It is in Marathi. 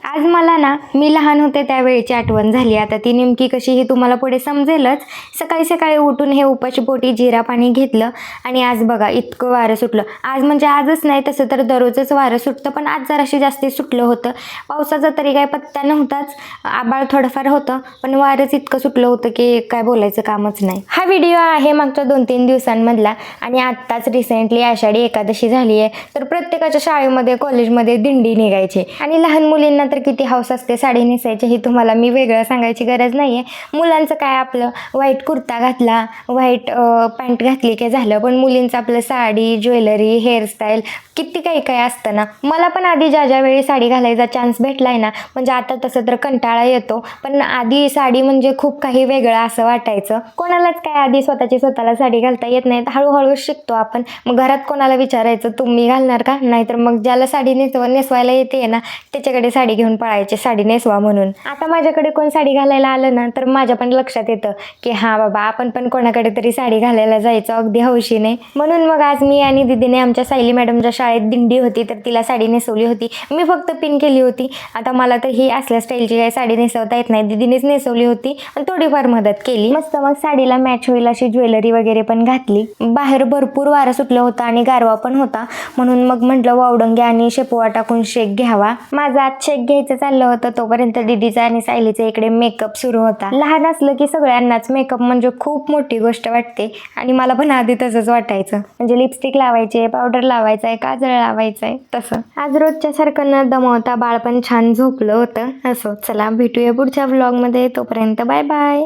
आज मला ना मी लहान होते त्यावेळेची आठवण झाली. आता ती नेमकी कशी ही तुम्हाला पुढे समजेलच. सकाळी सकाळी उठून हे उपाशी पोटी जिरा पाणी घेतलं आणि आज बघा इतकं वारं सुटलं. आज म्हणजे आजच नाही, तसं तर दररोजच वारं सुटतं, पण आज जराशी जास्ती सुटलं होतं. पावसाचा तरी काय पत्ता नव्हताच, आभाळ थोडंफार होतं, पण वारंच इतकं सुटलं होतं की काय बोलायचं कामच नाही. हा व्हिडिओ आहे मागच्या 2-3 दिवसांमधला आणि आत्ताच रिसेंटली आषाढी एकादशी झाली आहे. तर प्रत्येकाच्या शाळेमध्ये कॉलेजमध्ये दिंडी निघायची आणि लहान मुलींना तर किती हौस असते साडी नेसायची, ही तुम्हाला मी वेगळं सांगायची गरज नाही आहे. मुलांचं काय आपलं व्हाईट कुर्ता घातला, व्हाईट पॅन्ट घातली की झालं, पण मुलींचं आपलं साडी, ज्वेलरी, हेअरस्टाईल किती काही काही असतं ना. मला पण आधी ज्या वेळी साडी घालायचा चान्स भेटलाय ना, म्हणजे आता तसं तर कंटाळा येतो, पण आधी साडी म्हणजे खूप काही वेगळं असं वाटायचं. कोणालाच काय आधी स्वतःला साडी घालता येत नाही, तर हळूहळू शिकतो आपण. मग घरात कोणाला विचारायचं तुम्ही घालणार का, नाहीतर मग ज्याला साडी नेसवायला येते ना त्याच्याकडे साडी घेऊन पळायचे साडी नेसवा म्हणून. आता माझ्याकडे कोण साडी घालायला आलं ना तर माझ्या पण लक्षात येतं की हा बाबा आपण पण कोणाकडे तरी साडी घालायला जायचं अगदी हौशीने. म्हणून मग आज मी आणि दीदीने आमच्या सायली मॅडमच्या शाळेत दिंडी होती तर तिला साडी नेसवली होती. मी फक्त पिन केली होती. आता मला तर ही असल्या स्टाईलची काही साडी नेसवता येत नाही, दीदीनेच नेसवली होती आणि थोडीफार मदत केली. मस्त मग साडीला मॅच होईल अशी ज्वेलरी वगैरे पण घातली. बाहेर भरपूर वारा सुटलं होता आणि गारवा पण होता, म्हणून मग म्हटलं वावडंगे आणि शेपवा टाकून शेक घ्यावा. माझा आज शेक घ्यायचं चाललं होतं, तोपर्यंत दीदीचा आणि सायलीचा इकडे मेकअप सुरू होता. लहान असलं की सगळ्यांनाच मेकअप म्हणजे खूप मोठी गोष्ट वाटते आणि मला पण आधी तसंच वाटायचं. म्हणजे लिपस्टिक लावायचे, पावडर लावायचंय, काजळ लावायचंय, तसं. आज रोजच्या सारखं न दमवता बाळ पण छान झोपलं होतं. असो, चला भेटूया पुढच्या व्लॉगमध्ये. तोपर्यंत बाय बाय.